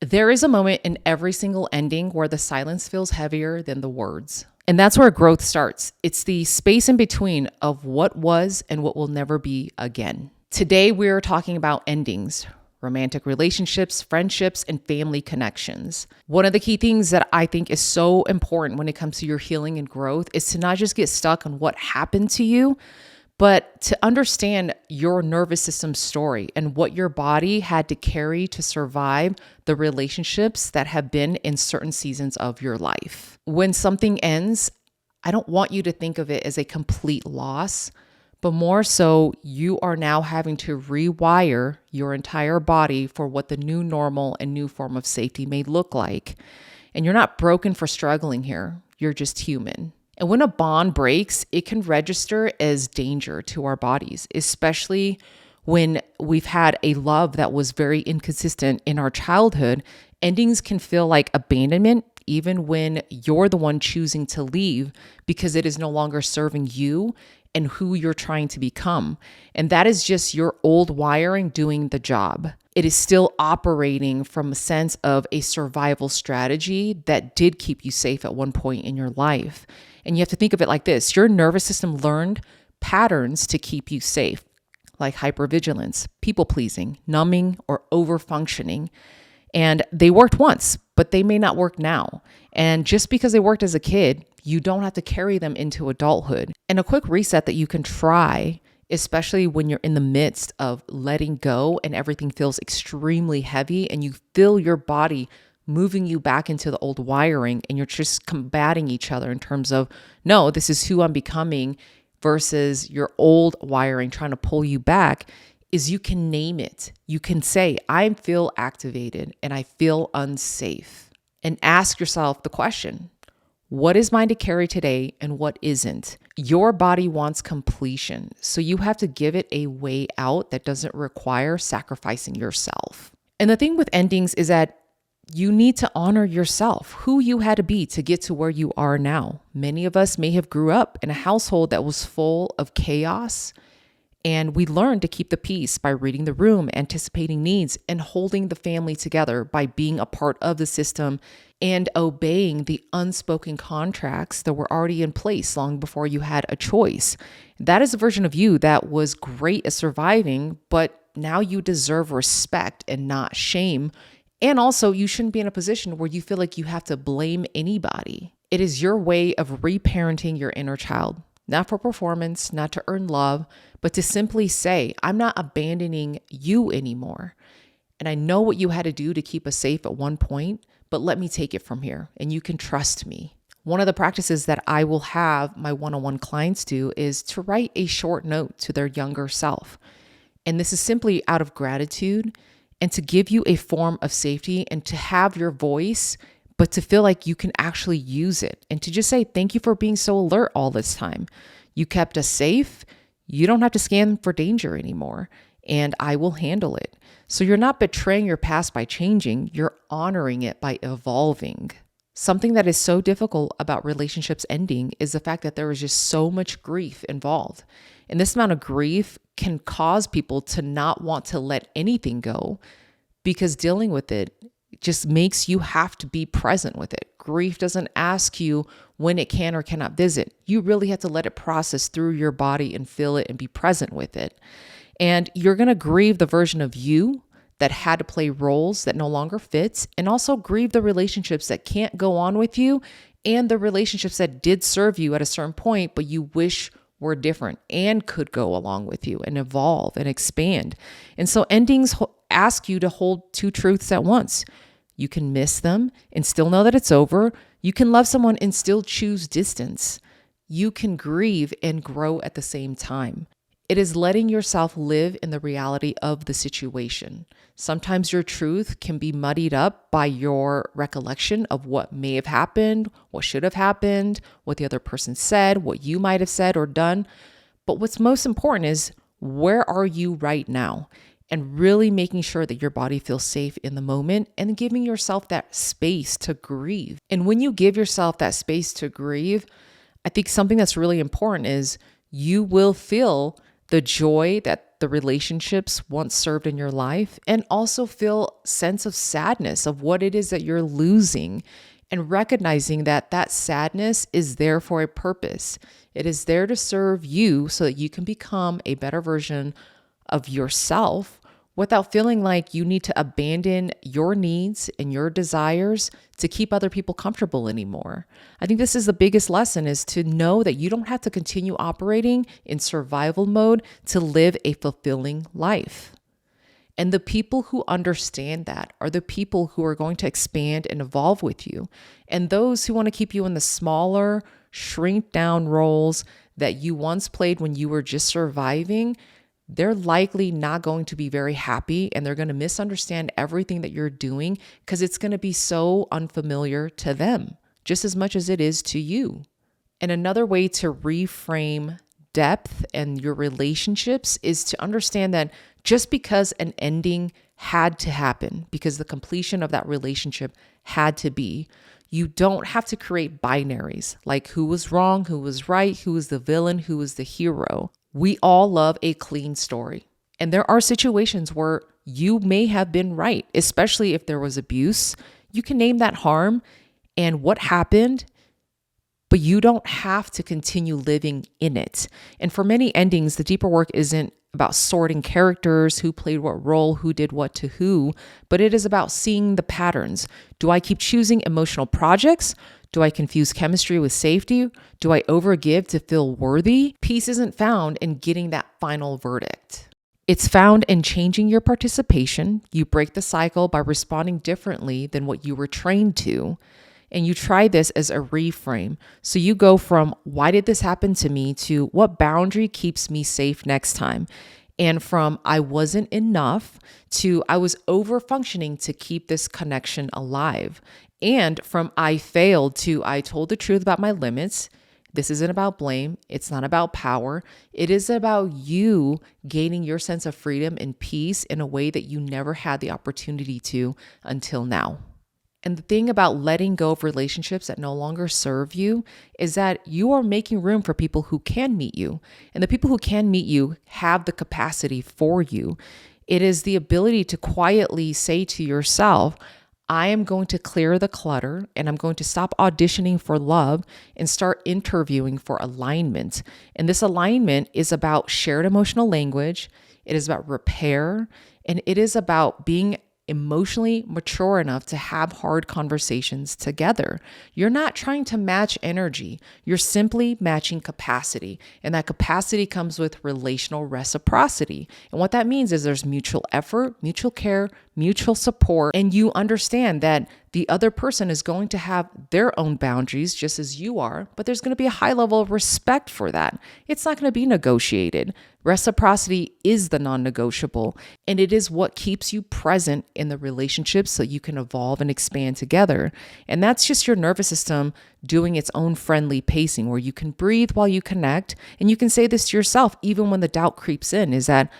There is a moment in every single ending where the silence feels heavier than the words. And that's where growth starts. It's the space in between of what was and what will never be again. Today, we're talking about endings, romantic relationships, friendships, and family connections. One of the key things that I think is so important when it comes to your healing and growth is to not just get stuck on what happened to you, but to understand your nervous system story and what your body had to carry to survive the relationships that have been in certain seasons of your life. When something ends, I don't want you to think of it as a complete loss, but more so you are now having to rewire your entire body for what the new normal and new form of safety may look like. And you're not broken for struggling here. You're just human. And when a bond breaks, it can register as danger to our bodies, especially when we've had a love that was very inconsistent in our childhood. Endings can feel like abandonment, even when you're the one choosing to leave because it is no longer serving you and who you're trying to become. And that is just your old wiring doing the job. It is still operating from a sense of a survival strategy that did keep you safe at one point in your life. And you have to think of it like this. Your nervous system learned patterns to keep you safe, like hypervigilance, people pleasing, numbing, or overfunctioning. And they worked once, but they may not work now. And just because they worked as a kid, you don't have to carry them into adulthood. And a quick reset that you can try, especially when you're in the midst of letting go and everything feels extremely heavy and you feel your body moving you back into the old wiring and you're just combating each other in terms of, no, this is who I'm becoming versus your old wiring trying to pull you back, is you can name it. You can say, I feel activated and I feel unsafe. And ask yourself the question, what is mine to carry today and what isn't? Your body wants completion, so you have to give it a way out that doesn't require sacrificing yourself. And the thing with endings is that you need to honor yourself, who you had to be to get to where you are now. Many of us may have grew up in a household that was full of chaos, and we learned to keep the peace by reading the room, anticipating needs, and holding the family together by being a part of the system and obeying the unspoken contracts that were already in place long before you had a choice. That is a version of you that was great at surviving, but now you deserve respect and not shame. And also, you shouldn't be in a position where you feel like you have to blame anybody. It is your way of reparenting your inner child, not for performance, not to earn love, but to simply say, I'm not abandoning you anymore. And I know what you had to do to keep us safe at one point, but let me take it from here and you can trust me. One of the practices that I will have my one-on-one clients do is to write a short note to their younger self. And this is simply out of gratitude and to give you a form of safety and to have your voice, but to feel like you can actually use it and to just say, thank you for being so alert all this time. You kept us safe. You don't have to scan for danger anymore, and I will handle it. So you're not betraying your past by changing, you're honoring it by evolving. Something that is so difficult about relationships ending is the fact that there is just so much grief involved. And this amount of grief can cause people to not want to let anything go because dealing with it just makes you have to be present with it. Grief doesn't ask you when it can or cannot visit. You really have to let it process through your body and feel it and be present with it. And you're going to grieve the version of you that had to play roles that no longer fits, and also grieve the relationships that can't go on with you and the relationships that did serve you at a certain point, but you wish were different and could go along with you and evolve and expand. And so endings ask you to hold two truths at once. You can miss them and still know that it's over. You can love someone and still choose distance. You can grieve and grow at the same time. It is letting yourself live in the reality of the situation. Sometimes your truth can be muddied up by your recollection of what may have happened, what should have happened, what the other person said, what you might have said or done. But what's most important is, where are you right now? And really making sure that your body feels safe in the moment and giving yourself that space to grieve. And when you give yourself that space to grieve, I think something that's really important is you will feel the joy that the relationships once served in your life, and also feel sense of sadness of what it is that you're losing, and recognizing that that sadness is there for a purpose. It is there to serve you so that you can become a better version of yourself without feeling like you need to abandon your needs and your desires to keep other people comfortable anymore. I think this is the biggest lesson, is to know that you don't have to continue operating in survival mode to live a fulfilling life. And the people who understand that are the people who are going to expand and evolve with you. And those who want to keep you in the smaller, shrink down roles that you once played when you were just surviving, they're likely not going to be very happy, and they're going to misunderstand everything that you're doing because it's going to be so unfamiliar to them, just as much as it is to you. And another way to reframe depth and your relationships is to understand that just because an ending had to happen, because the completion of that relationship had to be, you don't have to create binaries like who was wrong, who was right, who was the villain, who was the hero. We all love a clean story. And there are situations where you may have been right, especially if there was abuse. You can name that harm and what happened, but you don't have to continue living in it. And for many endings, the deeper work isn't about sorting characters, who played what role, who did what to who, but it is about seeing the patterns. Do I keep choosing emotional projects? Do I confuse chemistry with safety? Do I overgive to feel worthy? Peace isn't found in getting that final verdict. It's found in changing your participation. You break the cycle by responding differently than what you were trained to. And you try this as a reframe. So you go from why did this happen to me to what boundary keeps me safe next time? And from I wasn't enough to I was over functioning to keep this connection alive. And from I failed to I told the truth about my limits. This isn't about blame. It's not about power. It is about you gaining your sense of freedom and peace in a way that you never had the opportunity to until now. And the thing about letting go of relationships that no longer serve you is that you are making room for people who can meet you. And the people who can meet you have the capacity for you. It is the ability to quietly say to yourself, I am going to clear the clutter and I'm going to stop auditioning for love and start interviewing for alignment. And this alignment is about shared emotional language. It is about repair. And it is about being emotionally mature enough to have hard conversations together. You're not trying to match energy. You're simply matching capacity. And that capacity comes with relational reciprocity. And what that means is there's mutual effort, mutual care, mutual support, and you understand that the other person is going to have their own boundaries just as you are, but there's going to be a high level of respect for that. It's not going to be negotiated. Reciprocity is the non-negotiable, and it is what keeps you present in the relationship so you can evolve and expand together. And that's just your nervous system doing its own friendly pacing where you can breathe while you connect. And you can say this to yourself even when the doubt creeps in, is that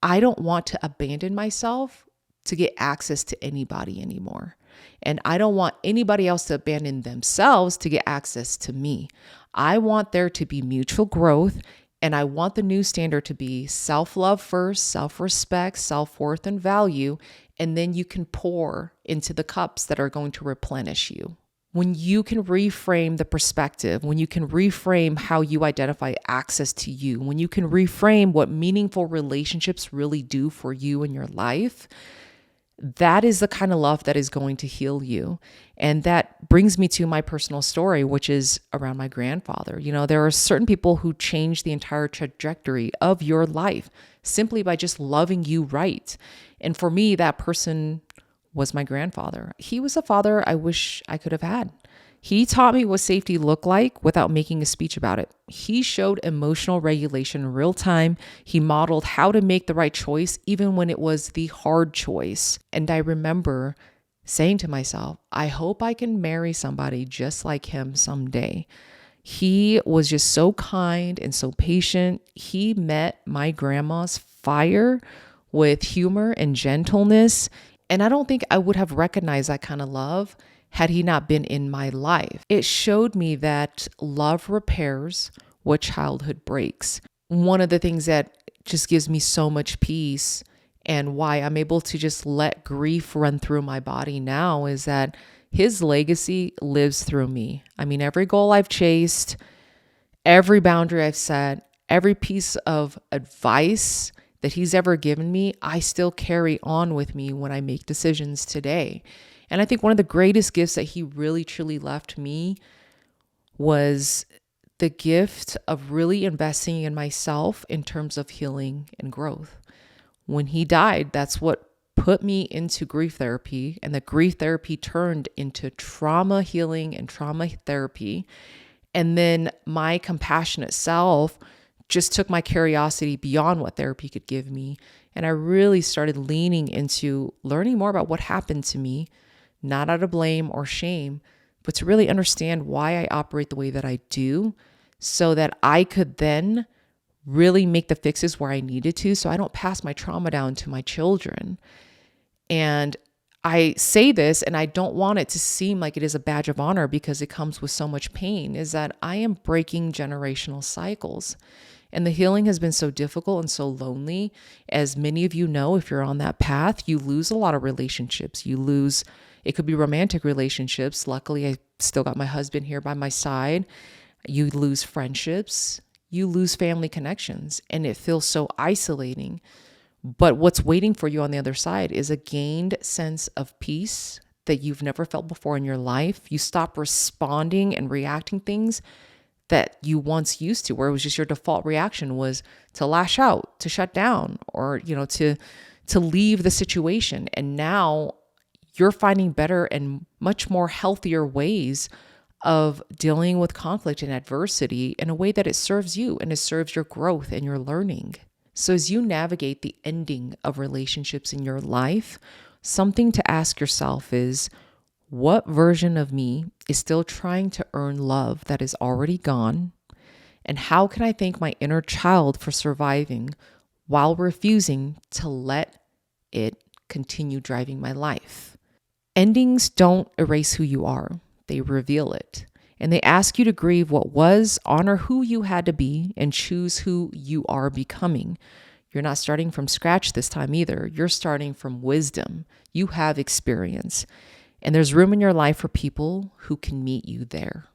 I don't want to abandon myself to get access to anybody anymore. And I don't want anybody else to abandon themselves to get access to me. I want there to be mutual growth, and I want the new standard to be self-love first, self-respect, self-worth, and value, and then you can pour into the cups that are going to replenish you. When you can reframe the perspective, when you can reframe how you identify access to you, when you can reframe what meaningful relationships really do for you in your life, that is the kind of love that is going to heal you. And that brings me to my personal story, which is around my grandfather. You know, there are certain people who change the entire trajectory of your life simply by just loving you right. And for me, that person was my grandfather. He was a father I wish I could have had. He taught me what safety looked like without making a speech about it. He showed emotional regulation in real time. He modeled how to make the right choice, even when it was the hard choice. And I remember saying to myself, I hope I can marry somebody just like him someday. He was just so kind and so patient. He met my grandma's fire with humor and gentleness. And I don't think I would have recognized that kind of love had he not been in my life. It showed me that love repairs what childhood breaks. One of the things that just gives me so much peace, and why I'm able to just let grief run through my body now is that his legacy lives through me. I mean, every goal I've chased, every boundary I've set, every piece of advice that he's ever given me, I still carry on with me when I make decisions today. And I think one of the greatest gifts that he really truly left me was the gift of really investing in myself in terms of healing and growth. When he died, that's what put me into grief therapy, and the grief therapy turned into trauma healing and trauma therapy. And then my compassionate self just took my curiosity beyond what therapy could give me. And I really started leaning into learning more about what happened to me, not out of blame or shame, but to really understand why I operate the way that I do, so that I could then really make the fixes where I needed to, so I don't pass my trauma down to my children. And I say this, and I don't want it to seem like it is a badge of honor because it comes with so much pain, is that I am breaking generational cycles. And the healing has been so difficult and so lonely. As many of you know, if you're on that path, you lose a lot of relationships. It could be romantic relationships. Luckily, I still got my husband here by my side. You lose friendships, you lose family connections, and it feels so isolating. But what's waiting for you on the other side is a gained sense of peace that you've never felt before in your life. You stop responding and reacting things that you once used to, where it was just your default reaction was to lash out, to shut down, or, to leave the situation. And now you're finding better and much more healthier ways of dealing with conflict and adversity in a way that it serves you and it serves your growth and your learning. So as you navigate the ending of relationships in your life, something to ask yourself is, what version of me is still trying to earn love that is already gone? And how can I thank my inner child for surviving while refusing to let it continue driving my life? Endings don't erase who you are. They reveal it. And they ask you to grieve what was, honor who you had to be, and choose who you are becoming. You're not starting from scratch this time either. You're starting from wisdom. You have experience. And there's room in your life for people who can meet you there.